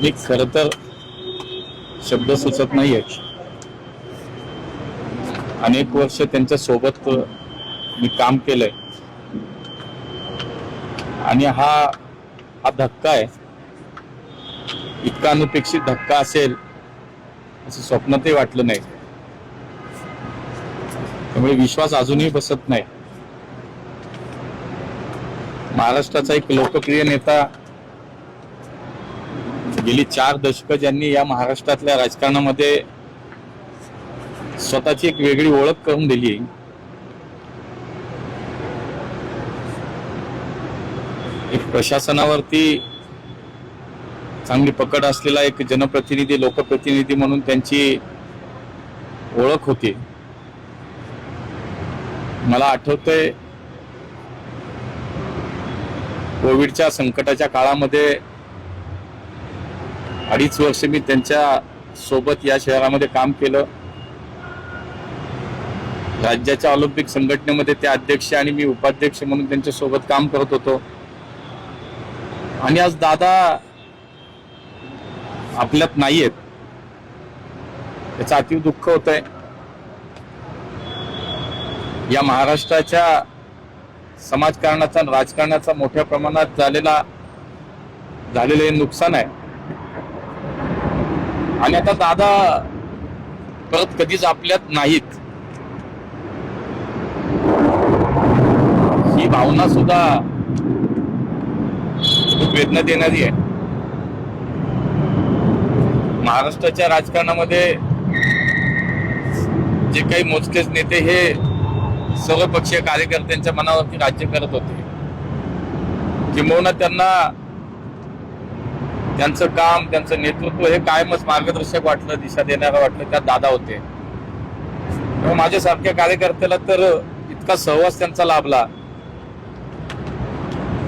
मी खर तर शब्द सुचत नाहीये. अनेक वर्ष त्यांच्या सोबत मी काम केलंय आणि हा हा धक्का आहे. इतका अनपेक्षित धक्का असेल असं स्वप्नातही वाटलं नाही. त्यामुळे विश्वास अजूनही बसत नाही. महाराष्ट्राचा एक लोकप्रिय नेता, गेली 4 दशकं ज्यांनी या महाराष्ट्रातल्या राजकारणामध्ये स्वतःची एक वेगळी ओळख करून दिली, एक प्रशासनावरती चांगली पकड असलेला एक जनप्रतिनिधी, लोकप्रतिनिधी म्हणून त्यांची ओळख होती. मला आठवतंय कोविडच्या संकटाच्या काळामध्ये 2.5 वर्ष मी त्यांच्या सोबत या शहरामध्ये काम केलं. राज्याच्या ऑलिम्पिक संघटनेमध्ये ते अध्यक्ष आणि मी उपाध्यक्ष म्हणून त्यांच्या सोबत काम करत होतो. आणि आज दादा आपल्यात नाहीयेत, त्याचं अतीव दुःख होतंय. या महाराष्ट्राच्या समाजकारणाचा आणि राजकारणाचा मोठ्या प्रमाणात झालेलं हे नुकसान आहे. आणि आता दादा परत कधीच आपल्यात नाहीत, ही भावना सुद्धा खूप वेदना देणारी आहे. महाराष्ट्राच्या राजकारणामध्ये जे काही मोजकेच नेते हे सर्वपक्षीय कार्यकर्त्यांच्या मनावरती राज्य करत होते, किंबहुना त्यांना त्यांचं काम, त्यांचं नेतृत्व हे कायमच मार्गदर्शक वाटलं, दिशा देणारं वाटलं, त्यात दादा होते. त्यामुळे माझ्यासारख्या कार्यकर्त्याला तर इतका सहवास त्यांचा लाभला.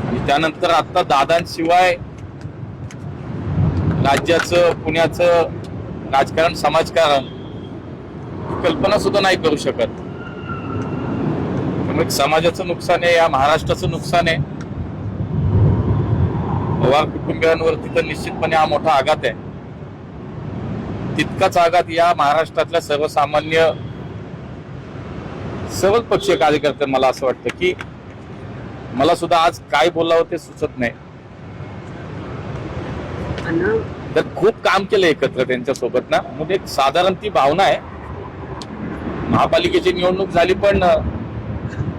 आणि त्यानंतर आता दादांशिवाय राज्याचं, पुण्याचं राजकारण, समाजकारण कल्पना सुद्धा नाही करू शकत. त्यामुळे समाजाचं नुकसान आहे, या महाराष्ट्राचं नुकसान आहे. पवार कुटुंबियांवरती तर निश्चितपणे हा मोठा आघात आहे. तितकाच आघात या महाराष्ट्रातल्या सर्वसामान्य सर्वच पक्षीय कार्यकर्ते, मला असं वाटतं की मला सुद्धा आज काय बोलावं ते सुचत नाही. तर खूप काम केलं एकत्र त्यांच्या सोबत ना, म्हणजे एक साधारण ती भावना आहे. महापालिकेची निवडणूक झाली पण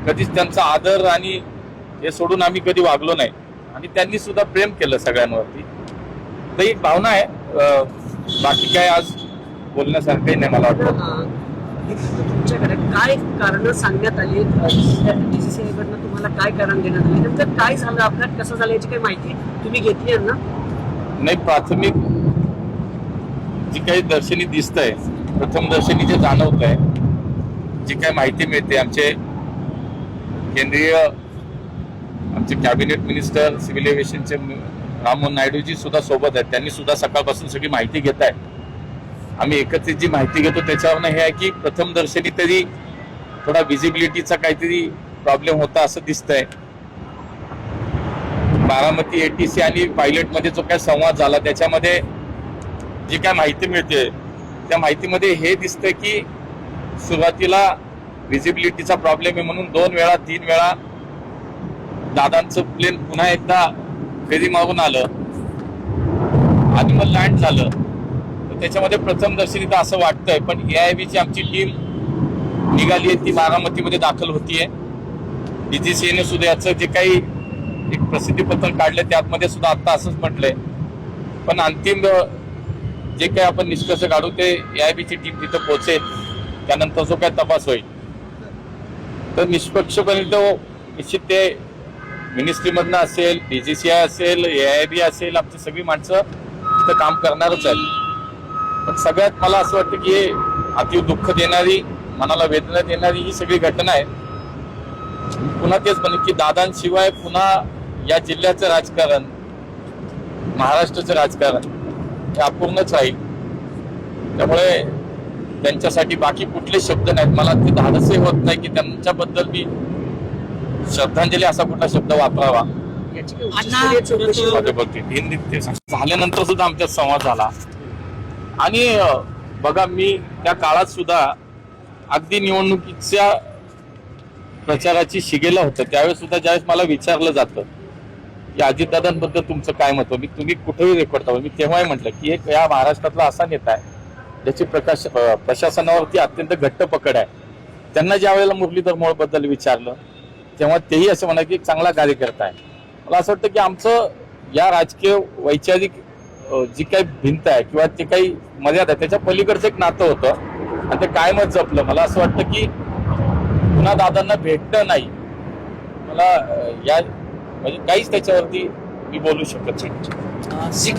कधीच त्यांचा आदर आणि हे सोडून आम्ही कधी वागलो नाही. आणि त्यांनी सुद्धा प्रेम केलं सगळ्यांवरती. तर एक भावना आहे, बाकी काय आज बोलण्यासारखंही नाही मला वाटतं. तुमच्याकडे काय कारण सांगण्यात आली, DCCI कडनं तुम्हाला काय कारण देण्यात आली, नंतर काय झालं, अपघात कसा झाला याची काही माहिती तुम्ही घेतली आहे ना? नाही, प्राथमिक जी काही दर्शनी दिसतंय, प्रथम दर्शनी जे जाणवत आहे, जी काही माहिती मिळते, आमचे कॅबिनेट मिनिस्टर सिव्हिल एव्हिएशनचे राममोहन नायडूजी सुद्धा सोबत आहेत. त्यांनी सुद्धा सकाळपासून सगळी माहिती घेत आहे. आम्ही एकत्रित जी माहिती घेतो त्याच्यावरनं हे आहे की प्रथम दर्शनी तरी थोडा विजिबिलिटीचा काहीतरी प्रॉब्लेम होता असं दिसतंय. बारामती ATC आणि पायलट मध्ये जो काय संवाद झाला त्याच्यामध्ये जी काय माहिती मिळते त्या माहितीमध्ये हे दिसतंय की सुरुवातीला विजिबिलिटीचा प्रॉब्लेम आहे म्हणून 2 वेळा 3 वेळा दादांचं प्लेन पुन्हा एकदा फेरी मारून आलं आणि मग लँड झालं. तर त्याच्यामध्ये प्रथम दर्शनी तर असं वाटतंय, पण AIBची आमची टीम निघाली आहे, ती बारामतीमध्ये दाखल होतीये. DGCAने सुद्धा याचं जे काही एक प्रसिद्धीपत्रक काढले त्यामध्ये सुद्धा आता असंच म्हटलंय. पण अंतिम जे काही आपण निष्कर्ष काढू ते AIBची टीम तिथं पोहोचेल, त्यानंतर जो काय तपास होईल तर निष्पक्षपणे तो निश्चित ते मिनिस्ट्रीमधनं असेल, DGCI असेल, AIB असेल, आमची सगळी माणसं तिथं काम करणारच आहेत. पण सगळ्यात मला असं वाटतं की हे अतीव दुःख देणारी, मनाला वेदना देणारी ही सगळी घटना आहे. पुन्हा तेच म्हणेन की दादांशिवाय पुन्हा या जिल्ह्याचं राजकारण, महाराष्ट्राचं राजकारण हे अपूर्णच राहील. त्यामुळे त्यांच्यासाठी बाकी कुठले शब्द नाहीत. मला ते धाडसही होत नाही की त्यांच्याबद्दल मी श्रद्धांजली असा कुठला शब्द वापरावा. याची काही उच्चस्तरीय चौकशी अण्णा, बघा, बघते. ते झाल्यानंतर सुद्धा आमच्यात संवाद झाला. आणि बघा, मी त्या काळात सुद्धा अगदी निवडणुकीच्या प्रचाराची शिगेला होतं त्यावेळेस सुद्धा ज्यावेळेस मला विचारलं जातं की अजितदादांबद्दल तुमचं काय मत आहे, तुम्ही कुठेही रेकॉर्ड करा, मी तेव्हाही म्हटलं की एक या महाराष्ट्रातला असा नेता आहे ज्याची प्रशासनावरती अत्यंत घट्ट पकड आहे. त्यांना ज्या वेळेला मुरलीधर मोहोळ बद्दल विचारलं तेव्हा तेही असं म्हणा की एक चांगला कार्यकर्ता आहे. मला असं वाटतं की आमचं या राजकीय वैचारिक जी काही भिंत आहे किंवा जे काही मर्यादा आहे त्याच्या पलीकडचं एक नातं होतं आणि ते कायमच जपलं. मला असं वाटतं की पुन्हा दादांना भेटणं नाही, मला या म्हणजे काहीच त्याच्यावरती मी बोलू शकत नाही.